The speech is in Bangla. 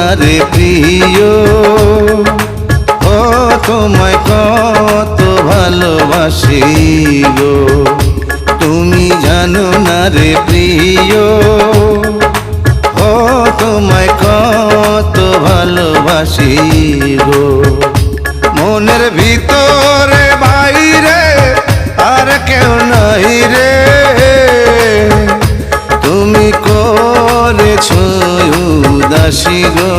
না রে প্রিয়, ও তোমায় কত ভালোবাসি গো। তুমি জানো না রে প্রিয়, ও তোমায় কত ভালোবাসি গো। মনের ভিতরে বাইরে আর কেউ নাই রে, তুমি করেছ উদাসী গো।